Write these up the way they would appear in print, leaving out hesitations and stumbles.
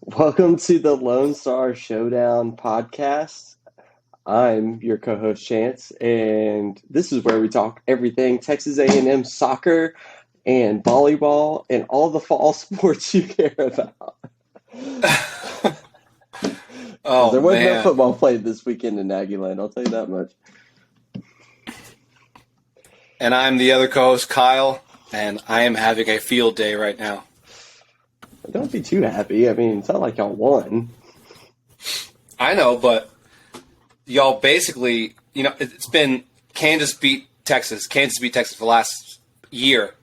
Welcome to the Lone Star Showdown podcast. I'm your co-host Chance, and this is where we talk everything Texas A&M soccer and volleyball and all the fall sports you care about. Oh There wasn't no man. football played this weekend in Aggieland, I'll tell you that much. And I'm the other co-host, Kyle, and I am having a field day right now. Don't be too happy. I mean, it's not like y'all won. I know, but y'all basically, it's been Kansas beat Texas for the last year.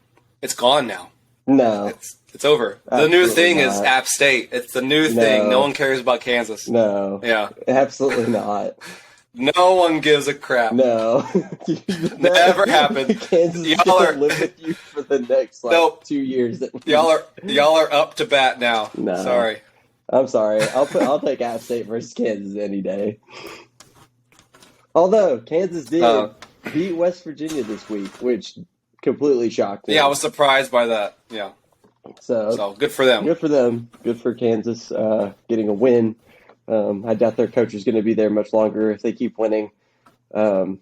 It's gone now. No, It's over. The new absolutely thing is not. App State. It's the new thing. No No, one cares about Kansas. no, Yeah. absolutely not. No one gives a crap. No, Never happened. Kansas is Y'all gonna are live with you for the next nope. 2 years at Y'all are up to bat now. No, Sorry. I'm sorry. I'll take App State versus Kansas any day. Although Kansas did beat West Virginia this week, which completely shocked me. Yeah, I was surprised by that. Yeah. So So good for them. good for them. Good for Kansas getting a win. I doubt their coach is going to be there much longer if they keep winning. Um,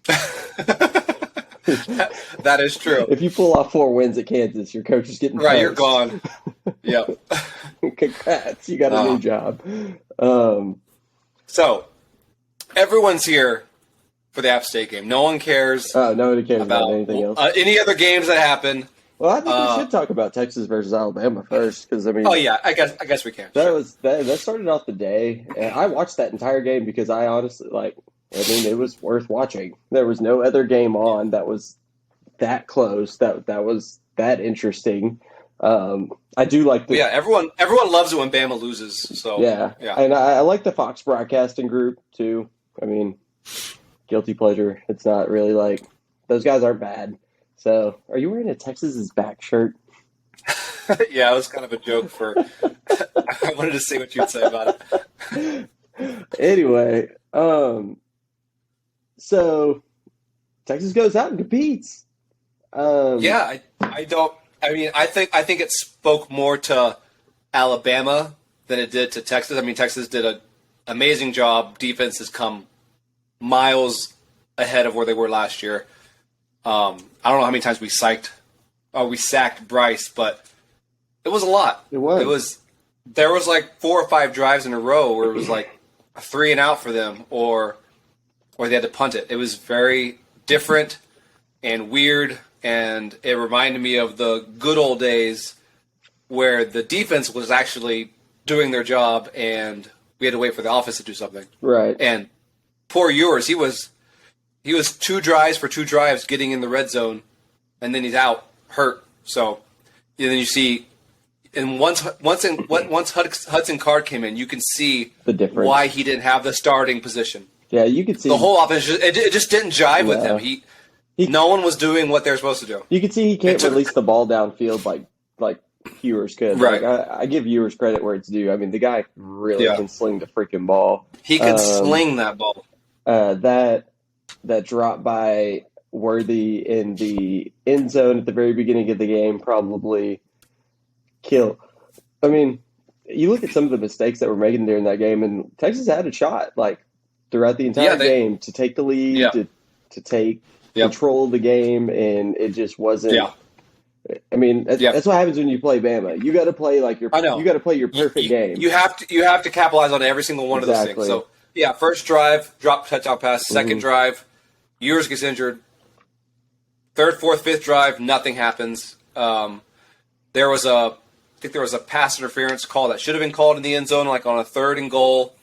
That is true. if you pull off 4 wins at Kansas, your coach is getting Right, you're poached. gone. Yep. Congrats, you got a new Uh, job. Um, so everyone's here for the App State game. No one cares Nobody cares about about anything else. any other games that happen. Well, I think we Uh, should talk about Texas versus Alabama first, because I mean oh yeah, I guess we can. that Sure. was that started off the day, and I watched that entire game because I honestly it was worth watching. There was no other game on that was that close, that was that interesting. I do like But the yeah, everyone loves it when Bama loses. So yeah, yeah. and I like the Fox broadcasting group too. I mean, guilty pleasure. It's not really like those guys aren't bad. So, are you wearing a Texas is back shirt? Yeah, it was kind of a joke for. I wanted to see what you'd say about it. Anyway, so Texas goes out and competes. Um, Yeah, I don't. I mean, I think it spoke more to Alabama than it did to Texas. I mean, Texas did an amazing job. Defense has come miles ahead of where they were last year. I don't know how many times we sacked Bryce, but it was a lot. It was. There was like 4 or 5 drives in a row where it was like a 3 and out for them, or they had to punt it. It was very different and weird, and it reminded me of the good old days where the defense was actually doing their job and we had to wait for the offense to do something. right. And poor Ewers, he was 2 drives for 2 drives getting in the red zone, and then he's out hurt. So and then you see, and once Hudson Card came in, you can see The difference. why he didn't have the starting position. Yeah, you could see The whole offense it just didn't jive with No. him. No one was doing what they're supposed to do. you could see he can't It took- release the ball downfield like Ewers could. Right. Like, I give Ewers credit where it's due. I mean, the guy really Yeah. can sling the freaking ball. He could Um, sling that ball. That drop by Worthy in the end zone at the very beginning of the game probably kill. I mean, you look at some of the mistakes that were making during that game, and Texas had a shot like throughout the entire Yeah, game to take the lead, Yeah. to take Yep. control of the game, and it just wasn't. Yeah. I mean, Yeah. that's what happens when you play Bama. You got to play like I know. you got to play your perfect you, game. You have to capitalize on every single one of those Exactly. things. So yeah, first drive, drop touchdown pass. Second Mhm. drive, Ewers gets injured. Third, fourth, fifth drive, nothing happens. There was a pass interference call that should have been called in the end zone, like on a 3rd and goal,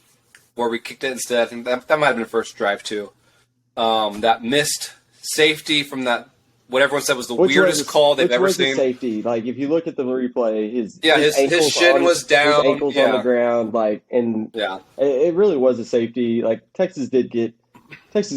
where we kicked it instead. I think that might have been the first drive too. That missed safety from that. What everyone said was the weirdest call they've which ever was the seen. Safety, like if you look at the replay, his his shin was down. his ankles on Yeah. the ground, and Yeah. it really was a safety. Like Texas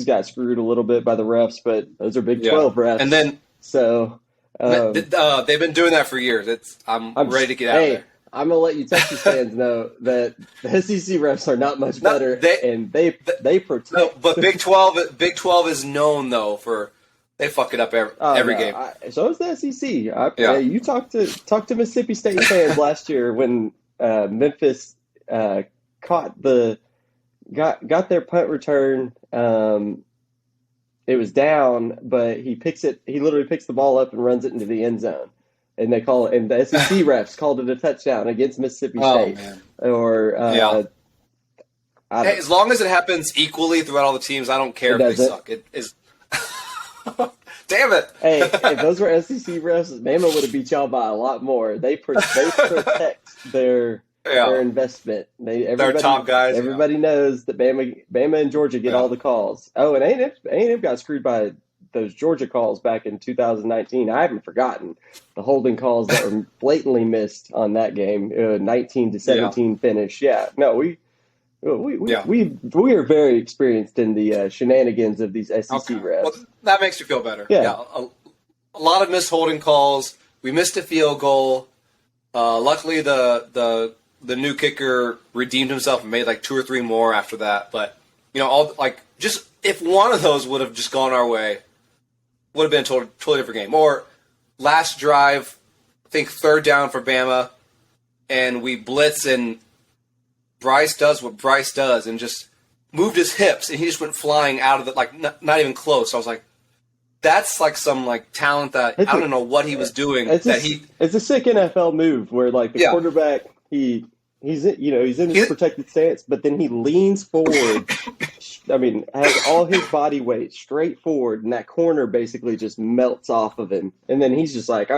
got screwed a little bit by the refs, but those are Big Yeah. 12 refs, And then so they've been doing that for years. I'm ready to get out of hey, there. I'm gonna let you Texas fans know that the SEC refs are not much No, better, they- and they protect. No, but Big 12 is known though for they fuck it up every No, game. So is the SEC. Yeah. You talked to Mississippi State fans last year when Memphis caught got their punt return. It was down, but he literally picks the ball up and runs it into the end zone. And they call it, and the SEC refs called it a touchdown against Mississippi State. Man. Or Hey, as long as it happens equally throughout all the teams, I don't care if they suck. It is. Damn it! Hey, if those were SEC refs, Bama would have beat y'all by a lot more. They protect their investment. Their top guys. Everybody knows that Bama and Georgia get all the calls. Oh, and A&M got screwed by those Georgia calls back in 2019. I haven't forgotten the holding calls that were blatantly missed on that game. 19-17 finish. Yeah, no, we are very experienced in the shenanigans of these SEC refs. Well, that makes you feel better. Yeah. A lot of missed holding calls. We missed a field goal. Luckily, the new kicker redeemed himself and made like 2 or 3 more after that. But just if one of those would have just gone our way, would have been a totally different game. Or last drive, I think 3rd down for Bama, and we blitz and Bryce does what Bryce does and just moved his hips and he just went flying out of the not even close. So I was like, that's like some talent that I don't know what he was doing. It's a sick NFL move where the quarterback he's in his protected stance, but then he leans forward. I mean, has all his body weight straight forward, and that corner basically just melts off of him. And then he's just like,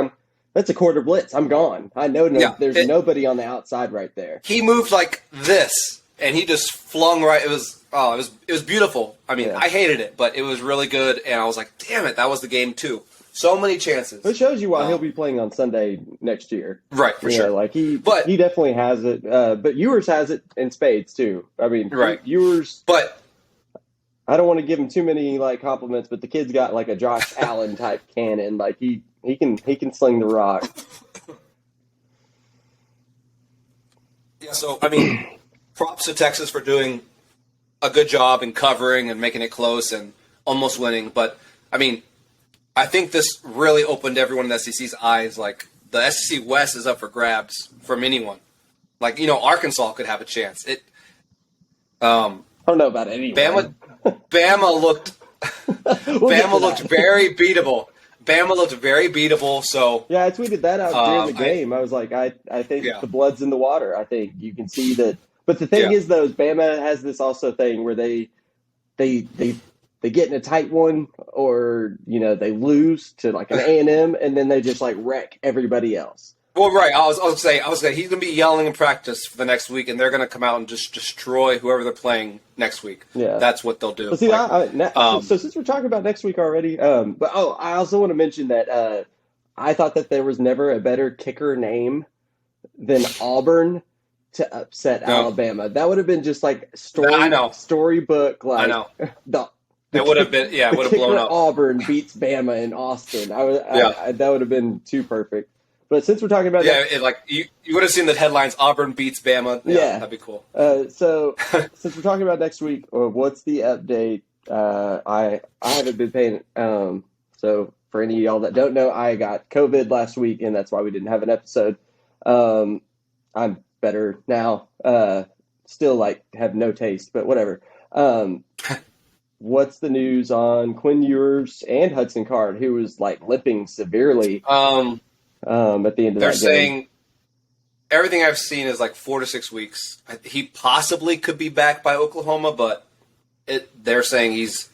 that's a quarter blitz. I'm gone. I know there's nobody on the outside right there. He moved like this, and he just flung right. It was beautiful. I mean, I hated it, but it was really good. And I was like, damn it, that was the game too. So many chances. It shows you why he'll be playing on Sunday next year. Right, for sure. He definitely has it. But Ewers has it in spades too. I mean, Ewers. But I don't want to give him too many compliments, but the kid's got a Josh Allen type cannon. He can sling the rock. Yeah. So I mean, props to Texas for doing a good job in covering and making it close and almost winning. But I mean, I think this really opened everyone in the SEC's eyes. The SEC West is up for grabs from anyone. Arkansas could have a chance. I don't know about anyone. Bama looked very beatable. Bama looked very beatable. So yeah, I tweeted that out during the game. I was like, I think the blood's in the water. I think you can see that. But the thing is, though, Bama has this also thing where they get in a tight one, or they lose to an A&M, and then they just wreck everybody else. Well, right. I was saying he's going to be yelling in practice for the next week, and they're going to come out and just destroy whoever they're playing next week. Yeah, that's what they'll do. Well, see, so since we're talking about next week already, I also want to mention that I thought that there was never a better kicker name than Auburn to upset Alabama. That would have been just storybook. I know. It would have been, it would have blown up. Auburn beats Bama in Austin. That would have been too perfect. But since we're talking about you would have seen the headlines: Auburn beats Bama. Yeah, that'd be cool. So since we're talking about next week, what's the update? I haven't been paying. So for any of y'all that don't know, I got COVID last week, and that's why we didn't have an episode. I'm better now. Still have no taste, but whatever. What's the news on Quinn Ewers and Hudson Card, who was limping severely at the end of that game? They're saying everything I've seen is 4 to 6 weeks. He possibly could be back by Oklahoma, but they're saying he's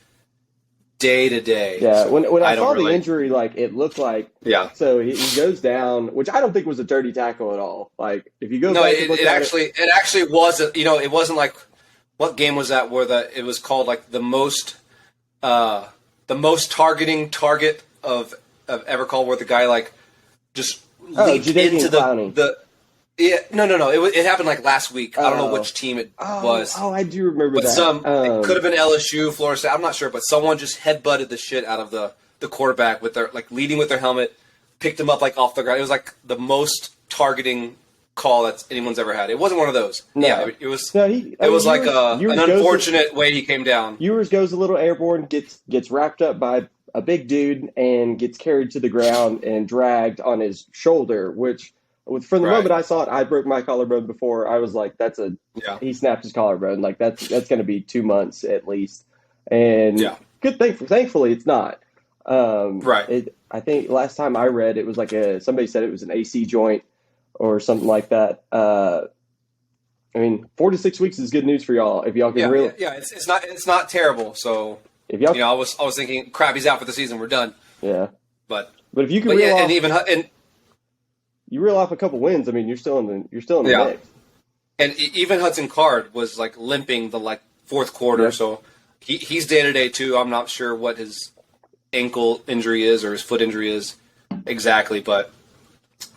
day to day. Yeah, so when I saw the injury, it looked like So he goes down, which I don't think was a dirty tackle at all. If you go back and look at it actually wasn't. It wasn't what game was that where it was called the most targeting target of ever called, where the guy just leaped into the no. It happened last week. I don't know which team it was. Oh, I do remember that. It could have been LSU, Florida State. I'm not sure, but someone just headbutted the shit out of the quarterback with their leading with their helmet, picked him up off the ground. It was the most targeting call that anyone's ever had. It wasn't one of those. No. Yeah, it was. No, it was an unfortunate way he came down. Ewers goes a little airborne, gets wrapped up by a big dude, and gets carried to the ground and dragged on his shoulder, which From the Right. moment I saw it, I broke my collarbone before. I was like, Yeah. he snapped his collarbone. Like that's going to be 2 months at least. And Yeah. good thing, thankfully, it's not. Right. I think last time I read, it was like somebody said it was an AC joint or something like that. I mean, 4 to 6 weeks is good news for y'all if y'all can Yeah. Yeah. It's not terrible. So if y'all I was thinking, crap, he's out for the season. We're done. yeah. But But if you can but reel yeah, off, and even and you reel off a couple wins. I mean, you're still in the Yeah. mix. and even Hudson Card was like limping the like fourth quarter. Yeah. So he's day to day too. I'm not sure what his ankle injury is or his foot injury is exactly, but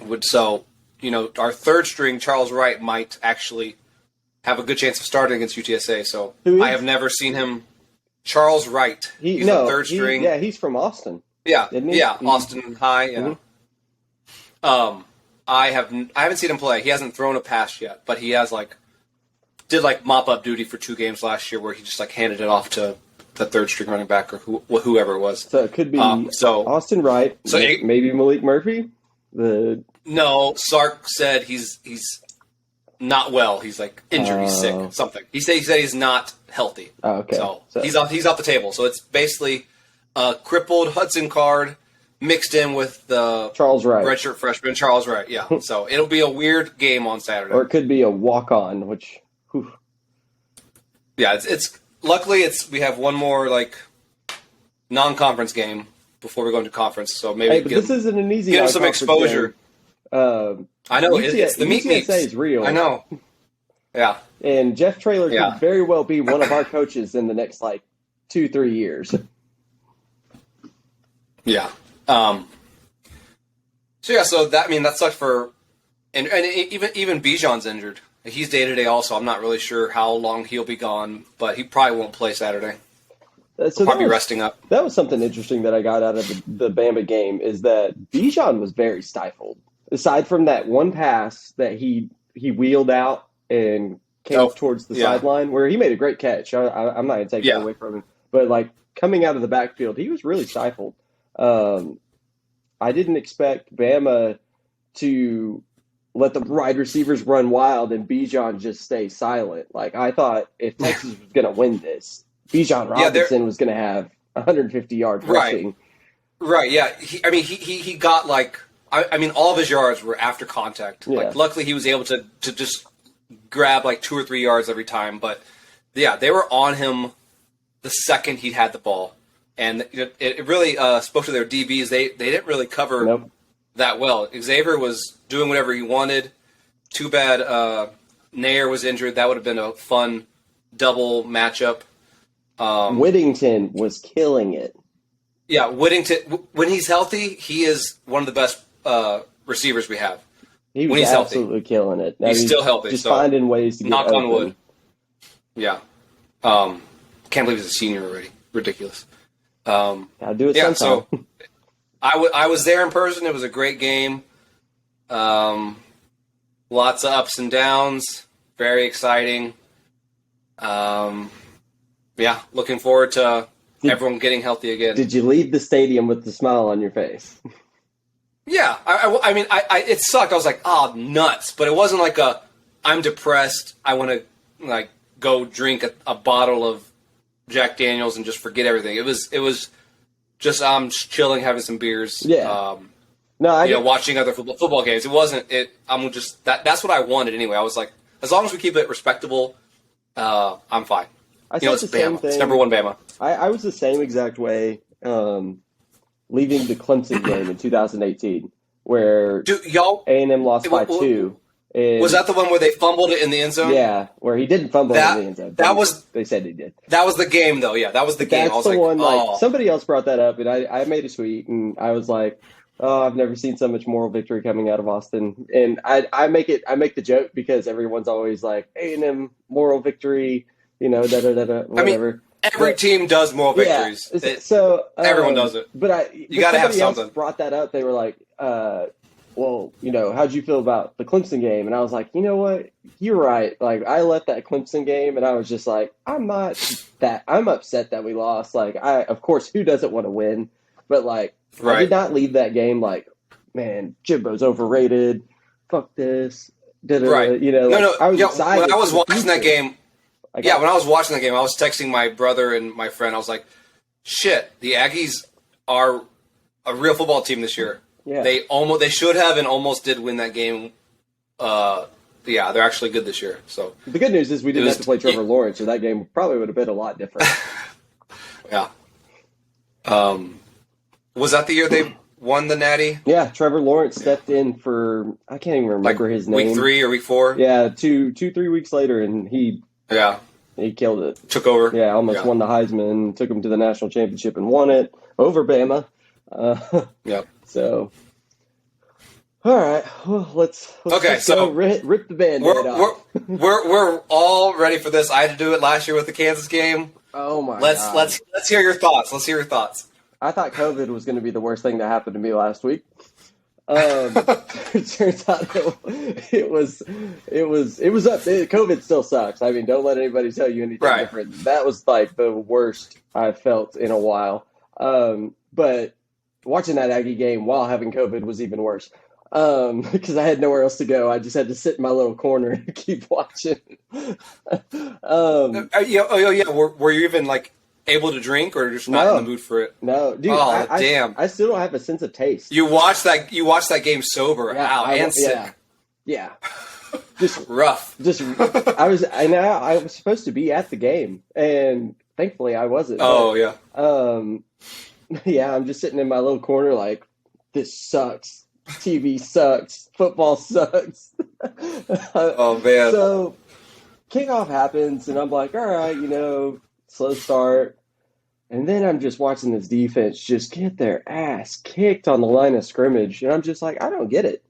our third string Charles Wright might actually have a good chance of starting against UTSA. So Who is? I have never seen him. Charles Wright. He's the third string. Yeah, he's from Austin. Yeah, Isn't he? yeah, Austin High. Yeah. I haven't seen him play. He hasn't thrown a pass yet, but he has did mop up duty for 2 games last year where he just handed it off to the third string running back or whoever it was. So it could be Austin Wright. So maybe Malik Murphy. No, Sark said he's not well. He's injured, he's sick, something. He said he's not healthy. Oh, okay. So he's off the table. So it's basically a crippled Hudson Card mixed in with the Charles Wright, redshirt freshman Charles Wright. Yeah. So it'll be a weird game on Saturday. or it could be a walk on, which. Whew. Yeah, it's luckily we have one more non-conference game before we go into conference. So maybe But this isn't an easy. get him some exposure. I know it's the meat meats. UTSA is real. I know. Yeah. And Jeff Traylor Yeah. could very well be one of our coaches in the next 2-3 years. Yeah. So that sucked for, and even Bijan's injured. He's day to day also. I'm not really sure how long he'll be gone, but he probably won't play Saturday. So Probably resting up. That was something interesting that I got out of the Bama game is that Bijan was very stifled. Aside from that one pass that he wheeled out and came towards the sideline, where he made a great catch. I'm not going to take that away from him. But coming out of the backfield, he was really stifled. I didn't expect Bama to let the wide receivers run wild and Bijan just stay silent. I thought if Texas was going to win this, Bijan Robinson was going to have 150 yards rushing. Right, yeah. He got all of his yards were after contact. Yeah. Luckily he was able to just grab 2 or 3 yards every time. But yeah, they were on him the second he had the ball. And it really spoke to their DBs. They didn't really cover that well. Xavier was doing whatever he wanted. Too bad Nair was injured. That would have been a fun double matchup. Whittington was killing it. Yeah, Whittington, when he's healthy, he is one of the best receivers we have. He was when he's absolutely healthy. killing it. He's still healthy. Just so finding ways to get knock open. on wood. Yeah. Can't believe he's a senior already. Ridiculous. Gotta do it sometime. So I was there in person. It was a great game. Lots of ups and downs. Very exciting. Looking forward to everyone getting healthy again. Did you leave the stadium with the smile on your face? Yeah, it sucked. I was like, oh, nuts. But it wasn't I'm depressed. I want to go drink a bottle of Jack Daniels and just forget everything. It was just I'm chilling, having some beers. Yeah. Watching other football games. It wasn't it. I'm just that's what I wanted anyway. I was like, as long as we keep it respectable, I'm fine. It's Bama. It's number 1 Bama. I was the same exact way leaving the Clemson game in 2018, where A&M lost by 2. And was that the one where they fumbled it in the end zone? Yeah, where he didn't fumble it in the end zone. They said he did. That was the game, though. Yeah, that was the game. That's the one. Somebody else brought that up, and I made a tweet, and I was like, "Oh, I've never seen so much moral victory coming out of Austin." And I make the joke because everyone's always like A&M moral victory, whatever. Every team does moral victories. Yeah, so everyone does it. But you got to have something. Else brought that up. They were like, well, how'd you feel about the Clemson game? And I was like, you know what? You're right. I left that Clemson game and I was just like, I'm upset that we lost. Of course, who doesn't want to win? But I did not leave that game man, Jimbo's overrated. fuck this. Da-da-da, Right. You know, No, like, no. I was Yeah, excited. when I was for the watching that future. game, Like, yeah, when I was watching that game, I was texting my brother and my friend. I was like, "Shit, the Aggies are a real football team this year. Yeah. They should have and almost did win that game. Yeah, they're actually good this year. So The good news is we didn't was- have to play Trevor Lawrence, so that game probably would have been a lot different. yeah. Was that the year they won the Natty? Yeah, Trevor Lawrence stepped in for, I can't even Like remember his name. week 3 or week 4? Yeah, 3 weeks later, and he killed it. Took over. Yeah, almost won the Heisman, took him to the national championship and won it over Bama. Yep. So, all right, well, let's Okay, just so go rip the Band-Aid off. We're all ready for this. I had to do it last year with the Kansas game. Oh my Let's God. let's hear your thoughts. Let's hear your thoughts. I thought COVID was going to be the worst thing that happened to me last week. It turns out it was up. COVID still sucks. I mean, don't let anybody tell you anything Right. different. That was like the worst I've felt in a while. But watching that Aggie game while having COVID was even worse. Because I had nowhere else to go. I just had to sit in my little corner and keep watching. Yeah. Were you even like able to drink or just not No. in the mood for it? No, dude. Oh, damn. I still don't have a sense of taste. You watched that game sober, and sick. Yeah. Just Rough. I was supposed to be at the game, and thankfully I wasn't. Oh yeah. Yeah, I'm just sitting in my little corner like, this sucks. TV sucks. Football sucks. Oh man. So kickoff happens, and I'm like, all right, slow start. And then I'm just watching this defense just get their ass kicked on the line of scrimmage. And I'm just like, I don't get it.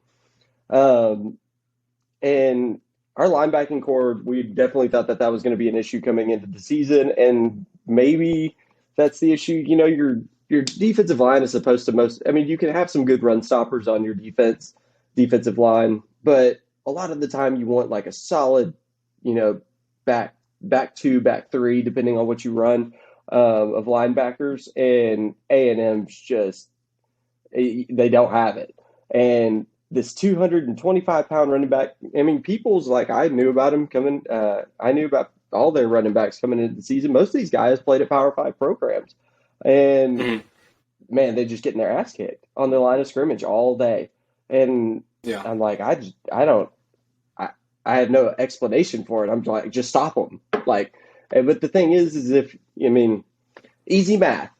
And our linebacking core, we definitely thought that was going to be an issue coming into the season. And maybe that's the issue. Your defensive line is supposed to you can have some good run stoppers on your defensive line, but a lot of the time you want like a solid, back 2, back 3, depending on what you run, of linebackers, and A&M's just, they don't have it. And this 225-pound running back, Peoples, like, I knew about him coming, I knew about all their running backs coming into the season. Most of these guys played at Power 5 programs. And, man, they're just getting their ass kicked on the line of scrimmage all day. And I'm like, I have no explanation for it. I'm like, just stop them. Like, but the thing is easy math.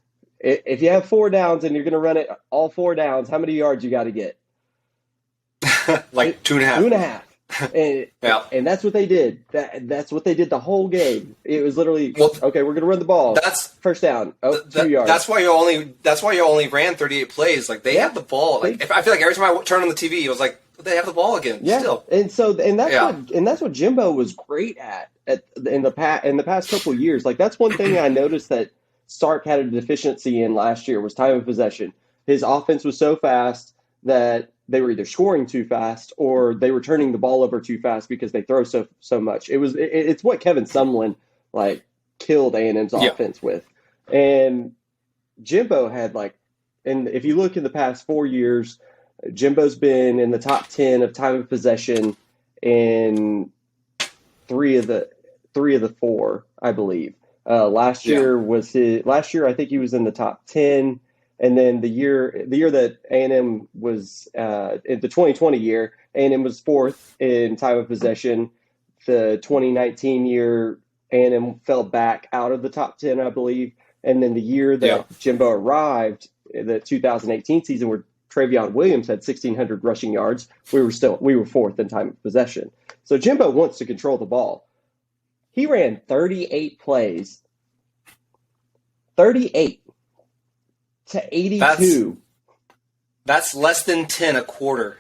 If you have 4 downs and you're going to run it all 4 downs, how many yards you got to get? Like 2.5. 2.5. And that's what they did. That's what they did the whole game. It was literally, okay, we're going to run the ball. That's first down. 2 yards. That's why you only ran 38 plays. Like, they had the ball. Like, I feel like every time I turned on the TV, it was like, they have the ball again. Yeah. Still. And that's what Jimbo was great at in the past couple of years. Like, that's one thing I noticed that Stark had a deficiency in last year was time of possession. His offense was so fast that they were either scoring too fast or they were turning the ball over too fast because they throw so much. It's what Kevin Sumlin killed A&M's offense with. And Jimbo had and if you look in the past 4 years, Jimbo's been in the top 10 of time of possession in three of the 4, I believe. Last year I think he was in the top 10. And then the year that A&M was in the 2020 year, A&M was 4th in time of possession. The 2019 year, A&M fell back out of the top 10, I believe. And then the year that Jimbo arrived, the 2018 season, where Travion Williams had 1,600 rushing yards, we were 4th in time of possession. So Jimbo wants to control the ball. He ran 38 plays. 38. To 82. That's less than 10 a quarter.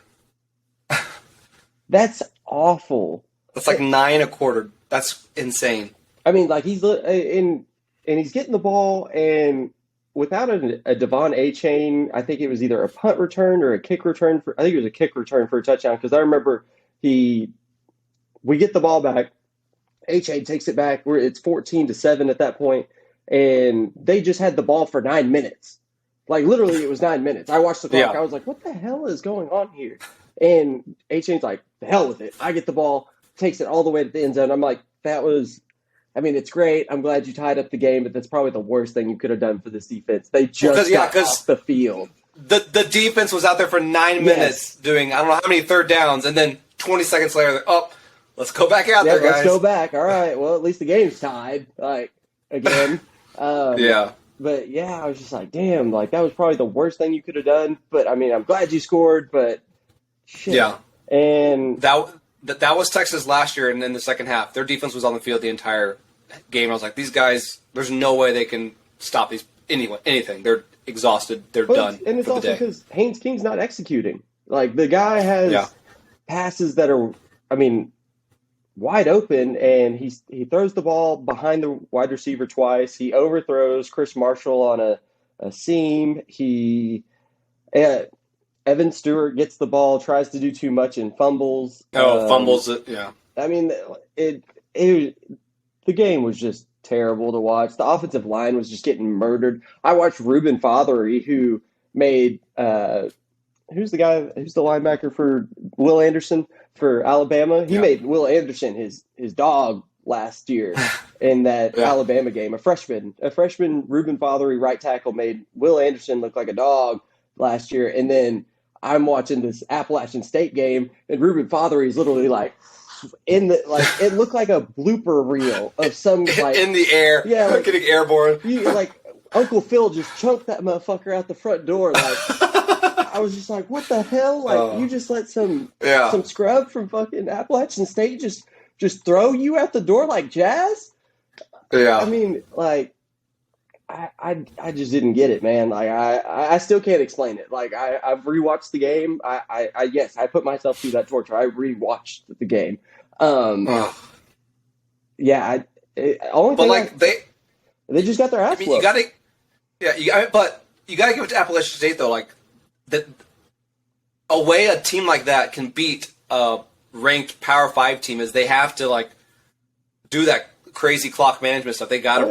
That's awful. That's like 9 a quarter. That's insane. He's getting the ball, and without a Devon A-Chain, I think it was either a punt return or a kick return. I think it was a kick return for a touchdown, because I remember we get the ball back. A-Chain takes it back. It's 14-7 at that point, and they just had the ball for 9 minutes. Like, literally, it was 9 minutes. I watched the clock. I was like, what the hell is going on here? And A-Chain's like, the hell with it. I get the ball, takes it all the way to the end zone. I'm like, it's great. I'm glad you tied up the game, but that's probably the worst thing you could have done for this defense. They just got off the field. The defense was out there for 9 minutes doing I don't know how many third downs, and then 20 seconds later, let's go back out there, guys. Let's go back. All right. Well, at least the game's tied. Again. Yeah. But yeah, I was just like, damn, that was probably the worst thing you could have done. But I'm glad you scored. But shit. Yeah. And that was Texas last year, and in the second half, their defense was on the field the entire game. I was like, these guys, there's no way they can stop anything. They're exhausted. They're done. And it's for the also day. because Haynes King's not executing. The guy has passes that are, wide open, and he throws the ball behind the wide receiver twice. He overthrows Chris Marshall on a seam. Evan Stewart gets the ball, tries to do too much and fumbles. Fumbles it, yeah. The game was just terrible to watch. The offensive line was just getting murdered. I watched Reuben Fothery, who made who's the linebacker for Will Anderson for Alabama? He made Will Anderson his dog last year in that Alabama game. A freshman, Reuben Fothery, right tackle, made Will Anderson look like a dog last year. And then I'm watching this Appalachian State game, and Reuben Fothery is literally it looked like a blooper reel of some in the air, getting airborne. Uncle Phil just chunked that motherfucker out the front door. I was just like, what the hell? You just let some scrub from fucking Appalachian State just throw you out the door like Jazz? Yeah. I just didn't get it, man. I still can't explain it. I've rewatched the game. I put myself through that torture. I rewatched the game. They just got their ass whooped. But you gotta give it to Appalachian State though. A way a team like that can beat a ranked Power 5 team is they have to do that crazy clock management stuff. They got to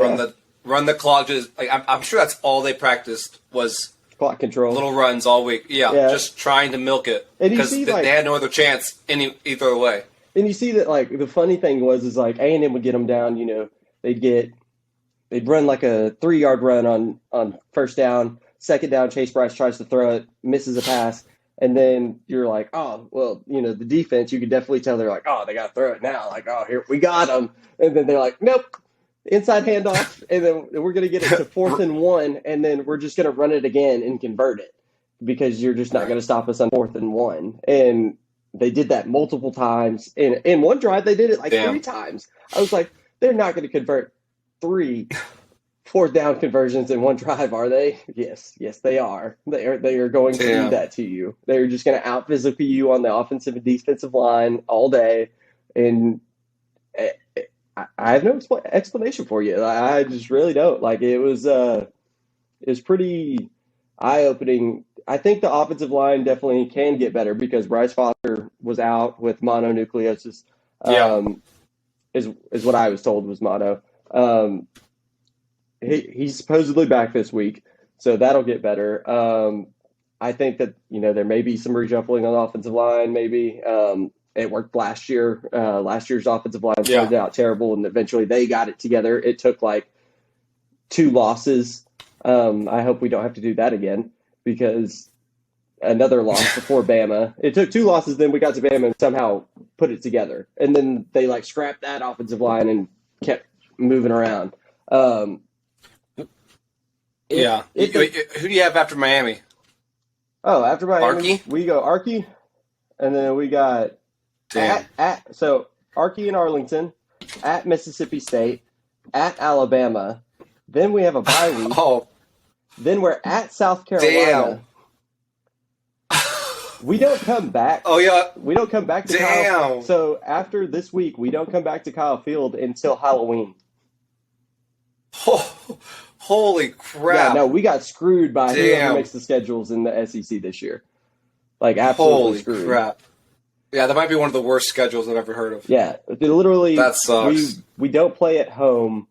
run the clock. I'm sure that's all they practiced was clock control, little runs all week. Yeah. Just trying to milk it because they had no other chance either way. And you see that the funny thing was A&M would get them down. They'd run a 3-yard run on first down. Second down, Chase Bryce tries to throw it, misses a pass. And then you're like, oh, well, the defense, you could definitely tell they're like, oh, they got to throw it now. Here, we got them. And then they're like, nope, inside handoff. And then we're going to get it to 4th and 1. And then we're just going to run it again and convert it because you're just not going to stop us on 4th and 1. And they did that multiple times. In one drive, they did it 3 times. I was like, they're not going to convert 3 4th down conversions in one drive, are they? Yes, they are. They are going to do that to you. They're just going to out physical you on the offensive and defensive line all day, and I have no explanation for you. I just really don't. It was pretty eye opening. I think the offensive line definitely can get better because Bryce Foster was out with mononucleosis. Is what I was told was mono. He's supposedly back this week, so that'll get better. I think that there may be some reshuffling on the offensive line. Maybe it worked last year. Last year's offensive line started out terrible, and eventually they got it together. It took 2 losses. I hope we don't have to do that again because another loss before Bama. It took 2 losses, then we got to Bama and somehow put it together, and then they scrapped that offensive line and kept moving around. Who do you have after Miami? Oh, after Miami, Archie? we go Archie, and then we got so Archie and Arlington, at Mississippi State, at Alabama. Then we have a bye week. Then we're at South Carolina. We don't come back. Oh, yeah. We don't come back to Kyle. So after this week, we don't come back to Kyle Field until Halloween. Holy crap. Yeah, no, we got screwed by whoever makes the schedules in the SEC this year. Absolutely screwed. Holy crap. Yeah, that might be one of the worst schedules I've ever heard of. Yeah, literally, that sucks. We don't play at home.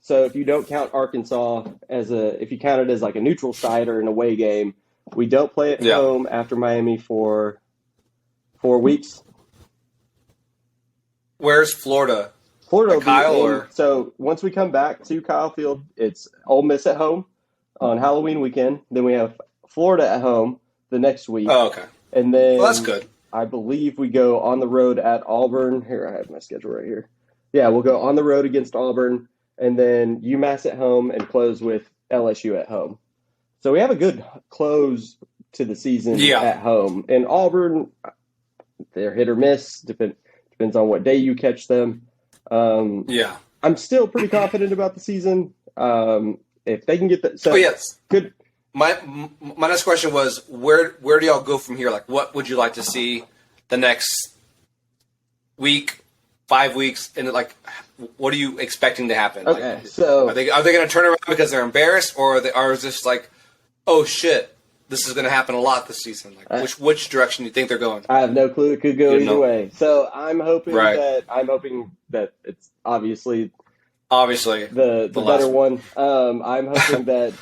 So if you don't count Arkansas if you count it as a neutral site or an away game, we don't play at home after Miami for 4 weeks. Where's Florida? Florida will Like Kyle, be in, or so once we come back to Kyle Field, it's Ole Miss at home on Halloween weekend. Then we have Florida at home the next week. oh, okay. And then Well, that's good. I believe we go on the road at Auburn. Here, I have my schedule right here. Yeah, we'll go on the road against Auburn, and then UMass at home and close with LSU at home. So we have a good close to the season Yeah. at home. And Auburn, they're hit or miss. Depends on what day you catch them. Yeah. I'm still pretty confident about the season. If they can get that, so Oh yes. good. My next question was where do y'all go from here? Like, what would you like to see the next week, 5 weeks, and like, what are you expecting to happen? Okay, Like, so are they going to turn around because they're embarrassed, or are they just like, oh shit, this is going to happen a lot this season? Like, which direction do you think they're going? I have no clue. It could go You either know. way. So I'm hoping Right. that it's obviously Obviously, the The better last one. I'm hoping that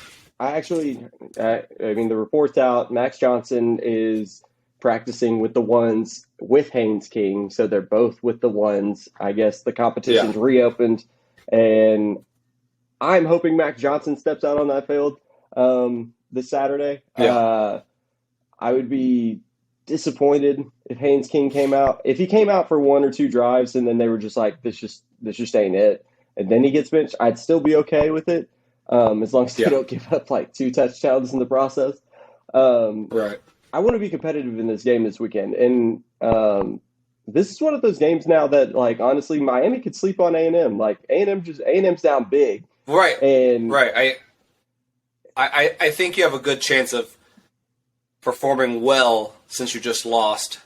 I mean, the report's out. Max Johnson is practicing with the ones with Haynes King, so they're both with the ones. I guess the competition's reopened, and I'm hoping Max Johnson steps out on that field this Saturday. Yeah. I would be disappointed if Haynes King came out. If he came out for one or two drives and then they were just like, this just ain't it, and then he gets benched, I'd still be okay with it, as long as they don't give up like 2 touchdowns in the process. right. I want to be competitive in this game this weekend, and this is one of those games now that, like, honestly, Miami could sleep on A&M. Like, A&M's down big, Right. and Right. I think you have a good chance of performing well since you just lost.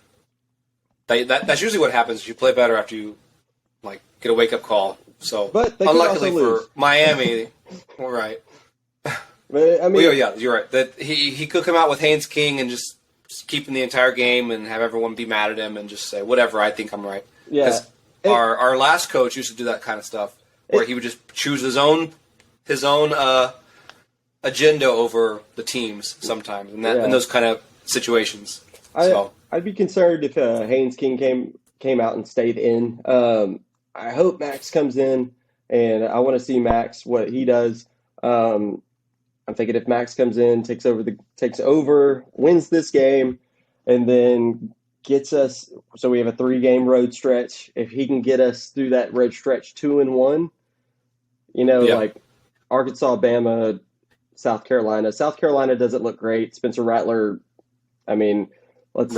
That's usually what happens. You play better after you like get a wake up call. So, But they could unluckily also for lose. Miami, all right. but, I mean, Well, yeah, you're right. That he could come out with Haynes King and just keep him the entire game and have everyone be mad at him and just say whatever. I think I'm right. yeah. 'Cause our last coach used to do that kind of stuff where he would just choose his own agenda over the teams sometimes, and in those kind of situations. I'd be concerned if Haynes King came out and stayed in. I hope Max comes in, and I want to see Max what he does. I'm thinking if Max comes in, takes over, wins this game, and then gets us. So we have a 3-game road stretch. If he can get us through that road stretch 2-1, like Arkansas, Bama, South Carolina. South Carolina doesn't look great. Spencer Rattler. I mean, let's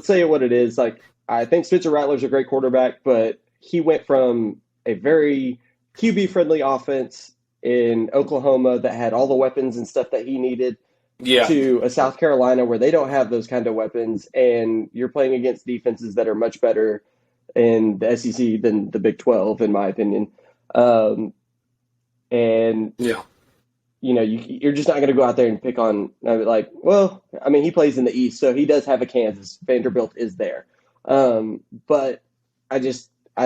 say what it is. Like, I think Spencer Rattler's a great quarterback, but he went from a very QB-friendly offense in Oklahoma that had all the weapons and stuff that he needed to a South Carolina where they don't have those kind of weapons, and you're playing against defenses that are much better in the SEC than the Big 12, in my opinion. You're just not going to go out there and pick on, he plays in the East, so he does have a Kansas. Vanderbilt is there. But I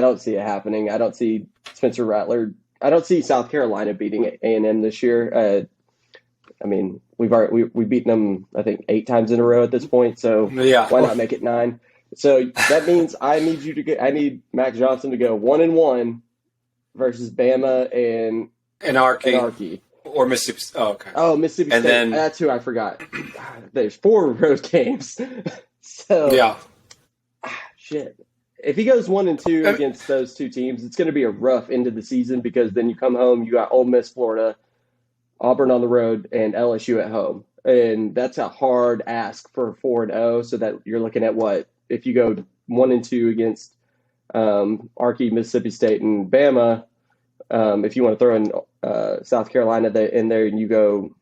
don't see it happening. I don't see Spencer Rattler. I don't see South Carolina beating A&M this year. We've beaten them, I think, 8 times in a row at this point, so why not make it 9? So that means I need Max Johnson to go 1-1 versus Bama and Anarchy. Or Mississippi. Oh, okay. Oh, Mississippi And State. then- That's who I forgot. There's 4 road games. So shit. If he goes 1-2 against those 2 teams, it's going to be a rough end of the season because then you come home, you got Ole Miss, Florida, Auburn on the road, and LSU at home, and that's a hard ask for 4-0. So that you're looking at what if you go 1-2 against Arky, Mississippi State, and Bama. If you want to throw in South Carolina in there, and you go,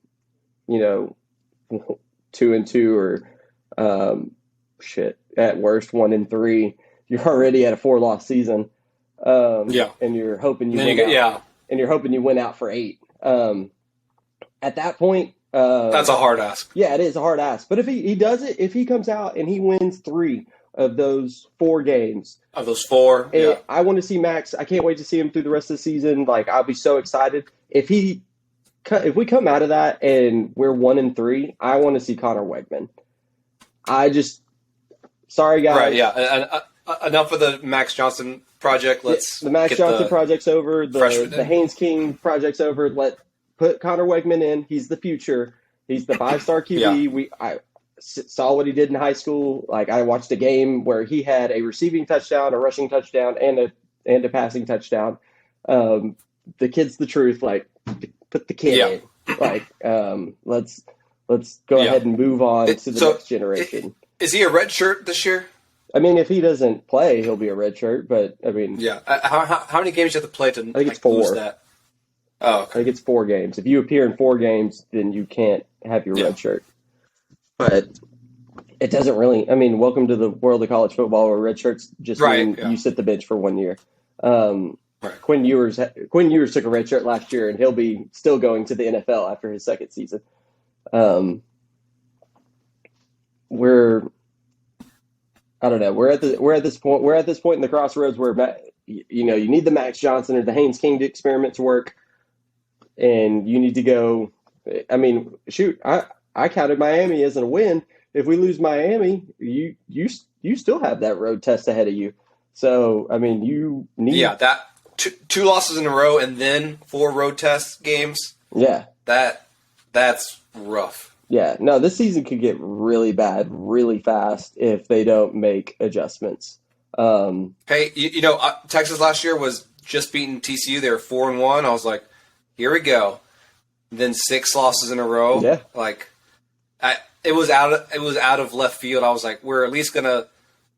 2-2 or at worst 1-3, you're already at a 4-loss season. And you're hoping you win out for 8. At that point, that's a hard ask. Yeah, it is a hard ask. But if he does it, if he comes out and he wins 3 of those 4 games. Of those 4, I want to see Max. I can't wait to see him through the rest of the season. Like, I'll be so excited. If we come out of that and we're 1-3, I want to see Connor Wegman. sorry guys. Right. Yeah. Enough of the Max Johnson project. Let's the Max get Johnson project's over. freshman The in. Haynes King project's over. Put Connor Wegman in. He's the future. He's the 5-star QB. I saw what he did in high school. Like, I watched a game where he had a receiving touchdown, a rushing touchdown, and a passing touchdown. The kid's the truth. Like, put the kid in. Like, let's go ahead and move on to the next generation. Is he a red shirt this year? I mean, if he doesn't play, he'll be a red shirt. But I mean, yeah. How many games do you have to play to I think it's 4. lose that? Oh, okay. I think it's 4 games. If you appear in 4 games, then you can't have your red shirt. But it doesn't really. I mean, welcome to the world of college football, where red shirts just mean you sit the bench for 1 year. Quinn Ewers took a red shirt last year, and he'll be still going to the NFL after his second season. I don't know. We're at this point in the crossroads where you need the Max Johnson or the Haynes King experiment to work, and you need to go. I mean, shoot, I counted Miami as a win. If we lose Miami, you still have that road test ahead of you. So I mean, you need that 2 losses in a row and then 4 road test games. Yeah, that's rough. Yeah, no, this season could get really bad really fast if they don't make adjustments. Hey, Texas last year was just beating TCU. They were 4-1. I was like, here we go. Then 6 losses in a row. Yeah, like it was out of left field. I was like, we're at least gonna,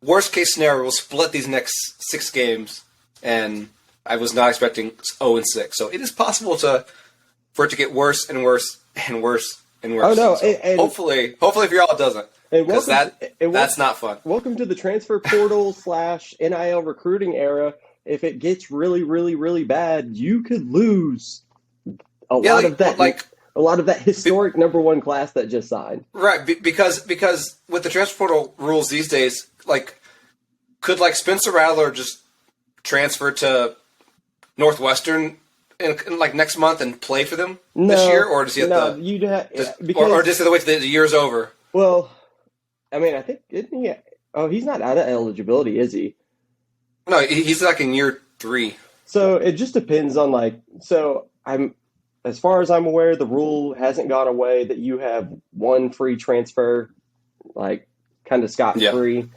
worst case scenario, we'll split these next 6 games, and I was not expecting 0-6. So it is possible for it to get worse and worse and worse. Oh no! So and hopefully for y'all it doesn't, because that's not fun. Welcome to the transfer portal / NIL recruiting era. If it gets really, really, really bad, you could lose a lot of that historic number 1 class that just signed. Right, because with the transfer portal rules these days, could Spencer Rattler just transfer to Northwestern in next month and play for them this year, or does he have or just have to wait till the year's over? Well, I mean, I think isn't he? Oh, he's not out of eligibility, is he? No, he's in year 3. So it just depends on as far as I'm aware, the rule hasn't gone away that you have 1 free transfer, kind of scot-free.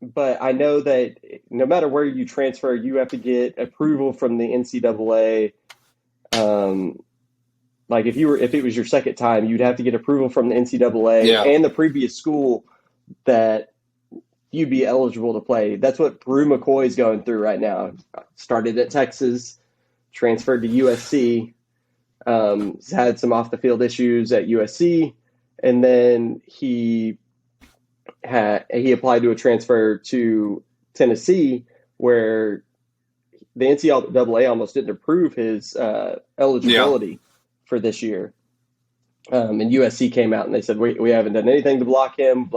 But I know that no matter where you transfer, you have to get approval from the NCAA. If it was your second time, you'd have to get approval from the NCAA and the previous school that you'd be eligible to play. That's what Brew McCoy is going through right now. Started at Texas, transferred to USC, had some off the field issues at USC, and then he applied to a transfer to Tennessee, where the NCAA almost didn't approve his eligibility for this year. And USC came out and they said, we haven't done anything to block him.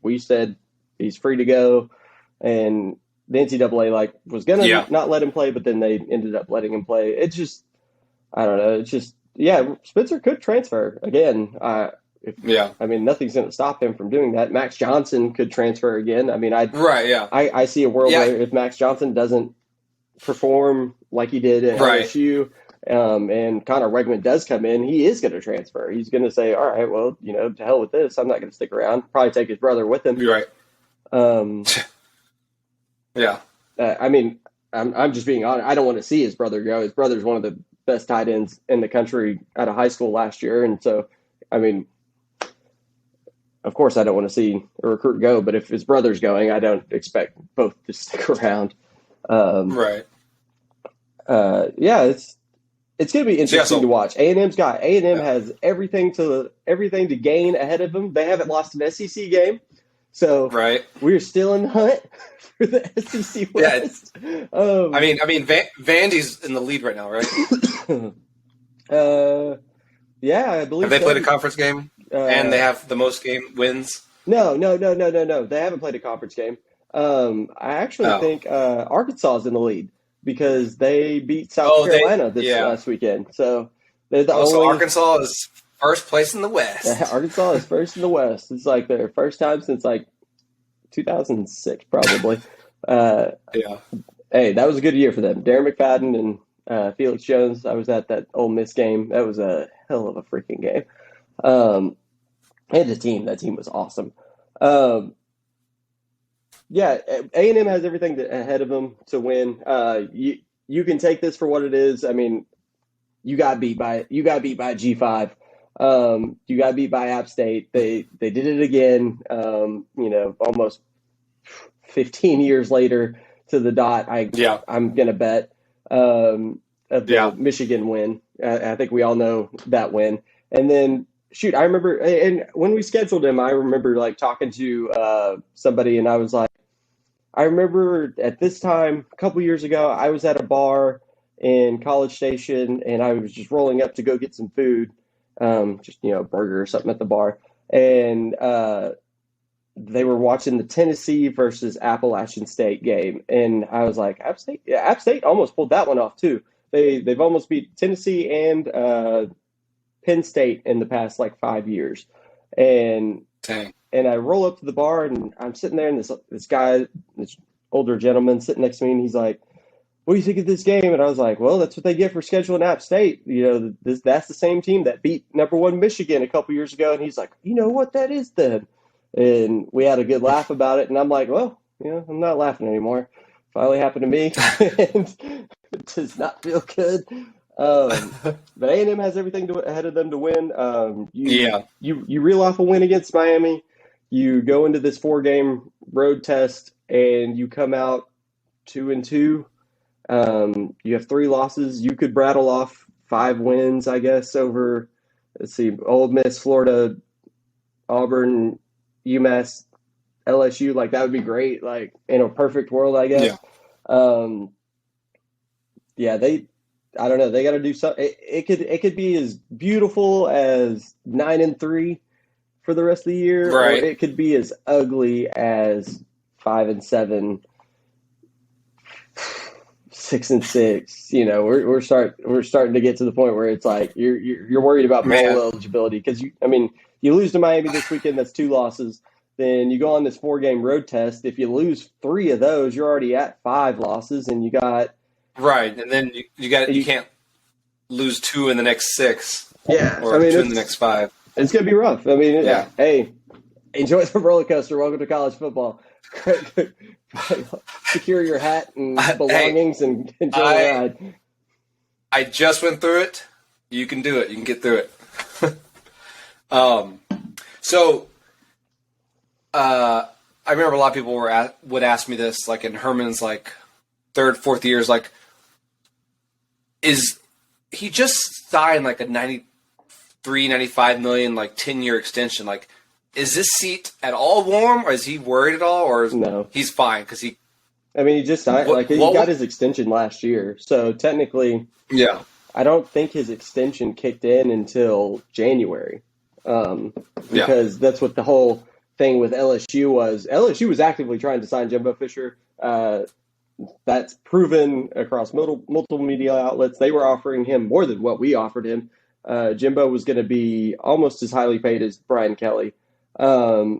We said he's free to go. And the NCAA was going to not let him play, but then they ended up letting him play. It's just, I don't know. It's just, Spencer could transfer again. I mean, nothing's going to stop him from doing that. Max Johnson could transfer again. I mean, I see a world where if Max Johnson doesn't perform like he did at LSU, and Connor Wegman does come in, he is going to transfer. He's going to say, all right, well, to hell with this. I'm not going to stick around. Probably take his brother with him. You're right. I mean, I'm just being honest. I don't want to see his brother go. His brother's one of the best tight ends in the country out of high school last year. And so, I mean, of course, I don't want to see a recruit go, but if his brother's going, I don't expect both to stick around. It's going to be interesting to watch. A&M has everything to gain ahead of them. They haven't lost an SEC game, so we're still in the hunt for the SEC West. I mean, Vandy's in the lead right now, right? I believe. Have they played a conference game? And they have the most wins? No. They haven't played a conference game. I actually think Arkansas is in the lead because they beat South Carolina this last weekend. So they're the only. So Arkansas is first place in the West. Arkansas is first in the West. It's like their first time since like 2006, probably. Yeah. Hey, that was a good year for them. Darren McFadden and Felix Jones. I was at that Ole Miss game. That was a hell of a freaking game. And the team. That team was awesome. Yeah, A&M has everything ahead of them to win. You can take this for what it is. I mean, you got beat by G5. You got beat by App State. They did it again. Almost 15 years later to the dot. I'm gonna bet of the Michigan win. I think we all know that win. And then shoot, I remember, and when we scheduled him, I remember like talking to somebody, and I was like, I remember at this time a couple years ago, I was at a bar in College Station, and I was just rolling up to go get some food, just a burger or something at the bar, and they were watching the Tennessee versus Appalachian State game, and I was like, App State almost pulled that one off too. They've almost beat Tennessee and Penn State in the past like 5 years, and dang. And I roll up to the bar, and I'm sitting there, and this guy, this older gentleman, sitting next to me, and he's like, "What do you think of this game?" And I was like, "Well, that's what they get for scheduling App State. That's the same team that beat #1 Michigan a couple years ago." And he's like, "You know what that is then?" And we had a good laugh about it. And I'm like, "Well, I'm not laughing anymore. Finally happened to me, and it does not feel good." But A&M has everything ahead of them to win. You reel off a win against Miami. You go into this 4-game road test, and you come out 2-2. You have 3 losses. You could rattle off 5 wins, I guess, over, let's see, Ole Miss, Florida, Auburn, UMass, LSU. Like, that would be great. Like, in a perfect world, I guess. I don't know. They got to do something. It could be as beautiful as 9-3 for the rest of the year, right? Or it could be as ugly as 5-7, 6-6. We're starting to get to the point where it's like you're worried about bowl eligibility because you lose to Miami this weekend. That's 2 losses. Then you go on this 4-game road test. If you lose 3 of those, you're already at 5 losses, and you got. Right, and then you can't lose 2 in the next 6. Yeah, or 2 in the next 5. It's gonna be rough. Hey, enjoy the roller coaster. Welcome to college football. Secure your hat and belongings and enjoy the ride. I just went through it. You can do it. You can get through it. I remember a lot of people would ask me this, like in Herman's like 3rd, 4th years, like, is he just signed like a 93, 95 million, like 10-year extension? Like, is this seat at all warm, or is he worried at all, or no? He's fine because he just signed. He got his extension last year, so technically, I don't think his extension kicked in until January, because that's what the whole thing with LSU was. LSU was actively trying to sign Jimbo Fisher. That's proven across multiple media outlets. They were offering him more than what we offered him. Jimbo was going to be almost as highly paid as Brian Kelly. I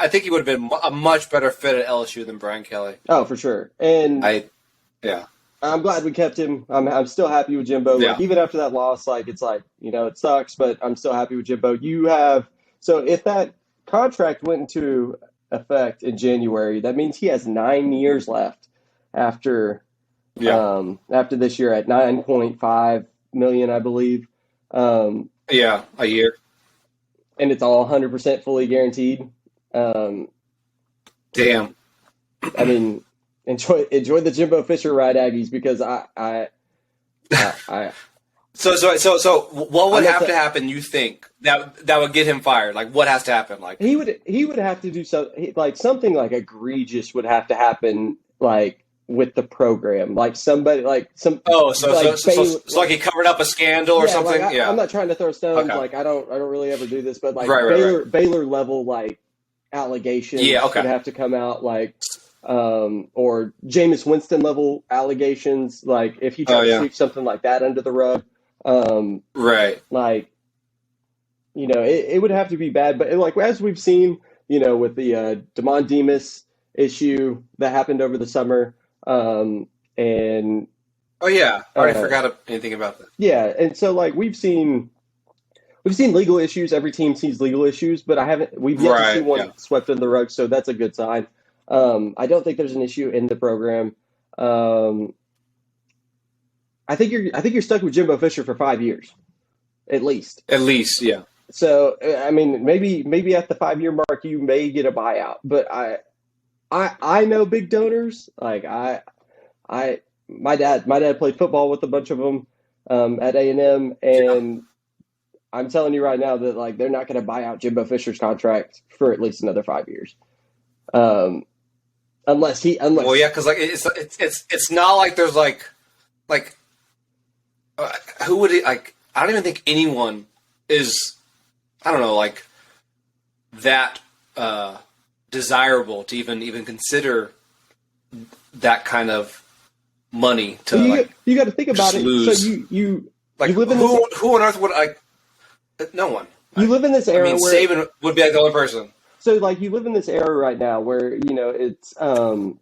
think he would have been a much better fit at LSU than Brian Kelly. Oh, for sure. And I'm glad we kept him. I'm still happy with Jimbo. Yeah. Like, even after that loss, it sucks, but I'm still happy with Jimbo. So if that contract went into effect in January, that means he has 9 years left after this year at $9.5 million, I believe. A year. And it's all 100% fully guaranteed. Damn. Enjoy the Jimbo Fisher ride, Aggies, because I So what would have to happen, you think, that would get him fired? Like, what has to happen? Like, he would have to do something like egregious would have to happen, like with the program, like somebody like some. Oh, so like he covered up a scandal or something. Like I'm not trying to throw stones. Okay. Like I don't really ever do this, but like right. Baylor level like allegations would have to come out, like or Jameis Winston level allegations. Like if he tried to sweep something like that under the rug. Right. Like, it would have to be bad. But like as we've seen, with the Damon Demas issue that happened over the summer, and Oh yeah, I already uh, forgot anything about that. yeah, and so like we've seen legal issues. Every team sees legal issues, but we've yet to see Right. one Yeah. swept under the rug. So that's a good sign. I don't think there's an issue in the program. Um, I think you're stuck with Jimbo Fisher for 5 years at least. At least, yeah. So I mean, maybe at the 5 year mark you may get a buyout, but I know big donors. Like I my dad played football with a bunch of them at A&M, Yeah. and I'm telling you right now that like they're not going to buy out Jimbo Fisher's contract for at least another 5 years, um, Well, unless yeah, because like it's not like there's like who would it like? I don't even think anyone is. I don't know, like that desirable to even consider that kind of money to you got to think about just it. lose. So Like you live in this who on earth would like? No one. you live in this I era mean, where Saban would be like the only person. so like you live in this era right now where it's the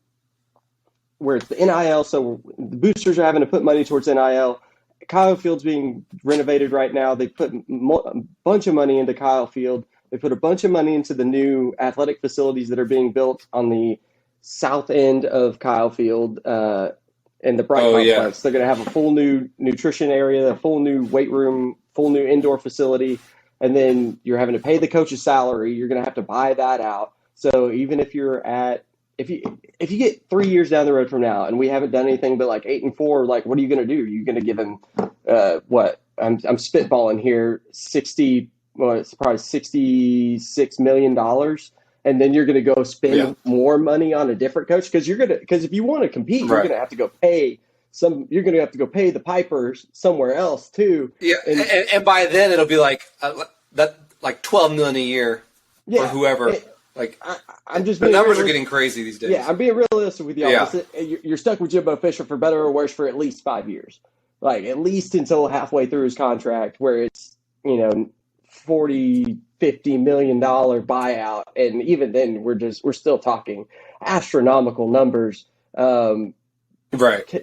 NIL, so the boosters are having to put money towards NIL. Kyle Field's being renovated right now. They put a bunch of money into Kyle Field. They put a bunch of money into the new athletic facilities that are being built on the south end of Kyle Field in the Bright Oh yeah, Complex. They're going to have a full new nutrition area, a full new weight room, full new indoor facility, and then you're having to pay the coach's salary. You're going to have to buy that out. So even if you get 3 years down the road from now and we haven't done anything but like 8-4, like what are you going to do? You're going to give him what? I'm spitballing here, 60. Well, it's probably $66 million, and then you're going to go spend yeah, more money on a different coach because if you want to compete, you're right. going to have to go pay you're going to have to go pay the pipers somewhere else too. Yeah, And and by then it'll be like that, like 12 million a year for yeah, whoever. it, Like I'm just the being numbers are realistic. getting crazy these days. Yeah, I'm being realistic with y'all. Yeah, You're stuck with Jimbo Fisher for better or worse for at least 5 years, like at least until halfway through his contract, where it's 40-50 million-dollar buyout, and even then we're still talking astronomical numbers. right.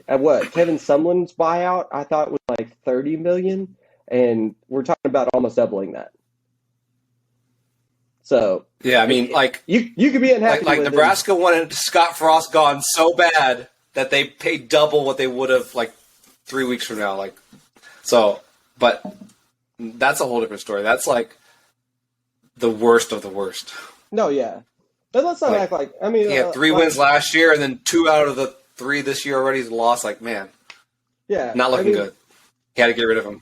What Kevin Sumlin's buyout I thought was like 30 million, and we're talking about almost doubling that. So Yeah, I mean, you could be unhappy like with him. Nebraska wanted Scott Frost gone so bad that they paid double what they would have like 3 weeks from now. Like so, but that's a whole different story. That's like the worst of the worst. No, yeah, but let's not Like act like I mean, he had 3 like wins last year, and then 2 out of the 3 this year already he's lost. Like man, yeah, not I looking mean, good. He had to get rid of him.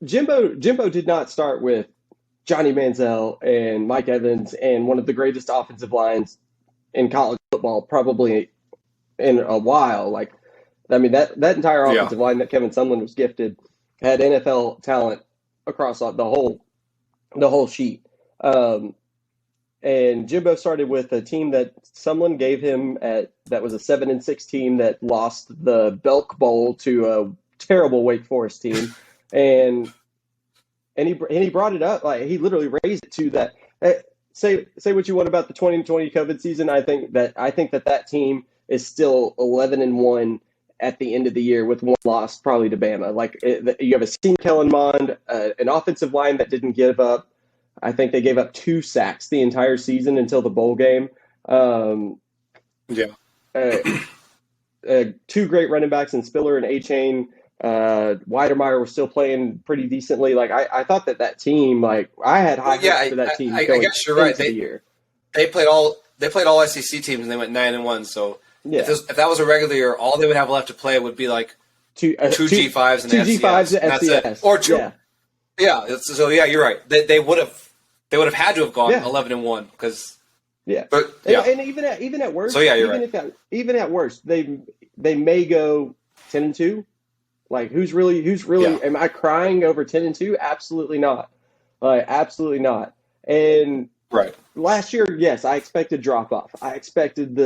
Jimbo did not start with Johnny Manziel and Mike Evans and one of the greatest offensive lines in college football probably in a while. Like, I mean, that entire Yeah, offensive line that Kevin Sumlin was gifted had NFL talent across the whole sheet. Um, and Jimbo started with a team that Sumlin gave him that was a 7-6 team that lost the Belk Bowl to a terrible Wake Forest team, and he brought it up, like he literally raised it to that. Say what you want about the 2020 COVID season. I think that team is still 11-1 at the end of the year with one loss, probably to Bama. Like you have a team, Kellen Mond, an offensive line that didn't give up. I think they gave up 2 sacks the entire season until the bowl game. Um, yeah, uh, 2 great running backs in Spiller and A-Chain. Weidermeyer was still playing pretty decently. Like I thought that team, like I had high well, yeah. hopes for that team I going guess you're right. into the year. They played all SEC teams and they went 9-1. So Yeah, if that was a regular year, all they would have left to play would be like two two G5s and two FCS. G5s And at that's it. FCS. Or two. Yeah, So yeah, you're right. They would have had to have gone yeah, 11-1 because yeah. but And, yeah. and even at worst, So yeah, you're right. even at worst, they may go 10-2. Like who's really? Yeah. Am I crying over 10-2? Absolutely not. Like absolutely not. And Right. last year, yes, I expected drop off. I expected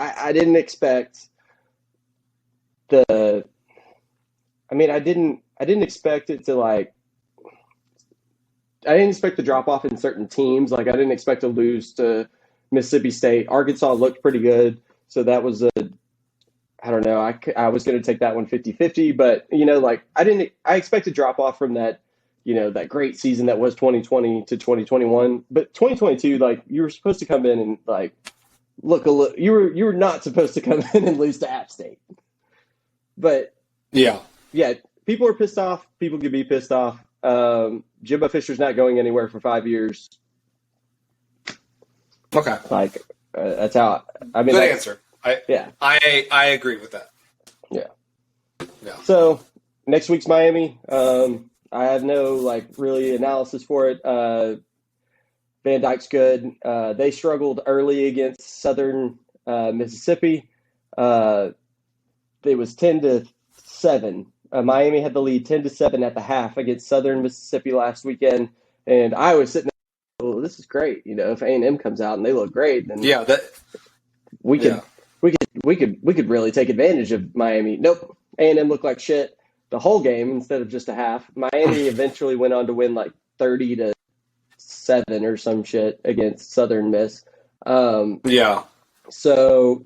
I didn't expect the. I mean, I didn't expect it to like. I didn't expect the drop off in certain teams. Like I didn't expect to lose to Mississippi State. Arkansas looked pretty good, so that was a. I don't know. I was going to take that one 50-50, but like I expected drop off from that, that great season that was 2020 to 2021, but 2022, like you were supposed to come in and like look a little. You were not supposed to come in and lose to App State, but Yeah. people are pissed off. People could be pissed off. Jimbo Fisher's not going anywhere for 5 years. Okay. Like that's how. I mean, Good answer. Yeah. I agree with that. Yeah. Yeah. So next week's Miami. I have no like really analysis for it. Van Dyke's good. They struggled early against Southern Mississippi. It was 10-7. Miami had the lead 10-7 at the half against Southern Mississippi last weekend, and I was sitting there, well, this is great. If A&M comes out and they look great, then we could really take advantage of Miami. Nope, A&M looked like shit the whole game instead of just a half. Miami eventually went on to win like 30-7 or some shit against Southern Miss. So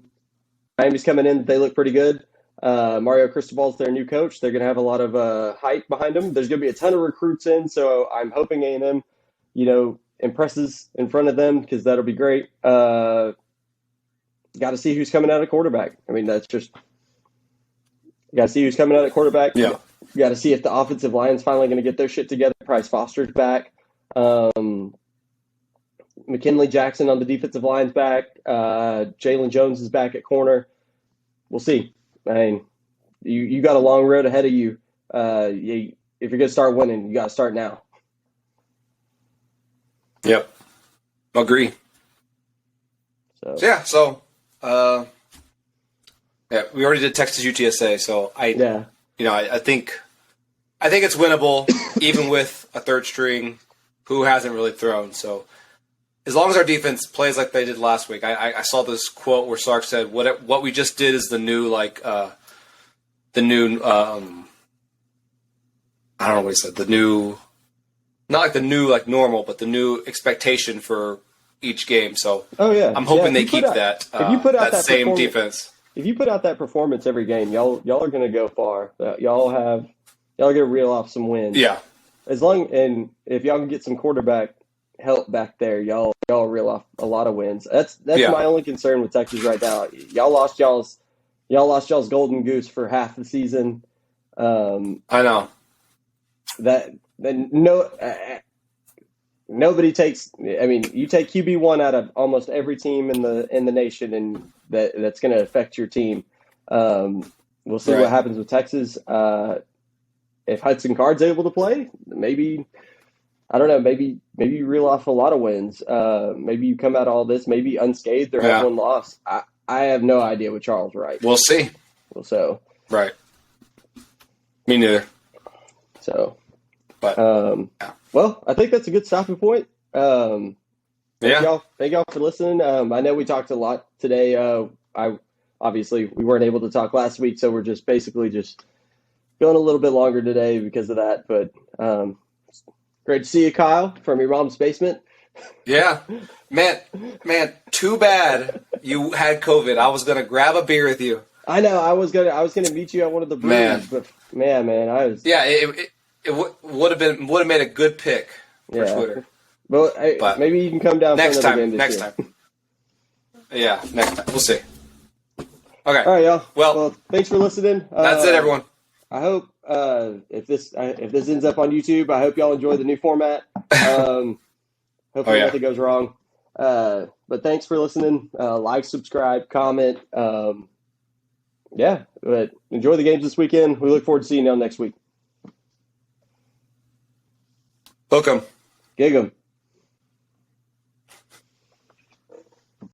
Miami's coming in. They look pretty good. Mario Cristobal's their new coach. They're going to have a lot of hype behind them. There's going to be a ton of recruits in, so I'm hoping A&M, impresses in front of them because that'll be great. Got to see who's coming out at quarterback. I mean, that's just you got to see who's coming out at quarterback. Yeah. You got to see if the offensive line's finally going to get their shit together. Price Foster's back. McKinley Jackson on the defensive line's back. Jalen Jones is back at corner. We'll see. I mean, you got a long road ahead of you. If you're going to start winning, you got to start now. Yep. Agree. So we already did Texas UTSA, so I think it's winnable even with a third string who hasn't really thrown. So as long as our defense plays like they did last week, I saw this quote where Sark said, "What we just did is the new I don't know what he said. The new, not like the new like normal, but the new expectation for each game." So I'm hoping they keep that. If you put out that same defense, if you put out that performance every game, y'all are going to go far. Y'all are going to reel off some wins. Yeah. If y'all can get some quarterback help back there, y'all reel off a lot of wins. That's my only concern with Texas right now. Y'all lost y'all's golden goose for half the season. I know that. Then nobody takes. I mean, you take QB1 out of almost every team in the nation, and that's going to affect your team. We'll see what happens with Texas. If Hudson Card's able to play, maybe. I don't know. Maybe you reel off a lot of wins. Maybe you come out of all this maybe unscathed or have one loss. I have no idea with Charles Wright. We'll see. Right. Me neither. So, but well, I think that's a good stopping point. Thank y'all for listening. I know we talked a lot today. Obviously we weren't able to talk last week, so we're just basically going a little bit longer today because of that. But great to see you, Kyle, from your mom's basement. Yeah, man, too bad you had COVID. I was gonna grab a beer with you. I know. I was gonna meet you at one of the breweries, but man, I was. Yeah, it would have made a good pick for Twitter. Well, maybe you can come down next for another game next year. time. Yeah, next time. We'll see. Okay. All right, y'all. Well, thanks for listening. That's it, everyone. I hope if this ends up on YouTube, I hope y'all enjoy the new format. Hopefully nothing goes wrong. But thanks for listening. Like, subscribe, comment. But enjoy the games this weekend. We look forward to seeing y'all next week. Hook 'em. Gig 'em.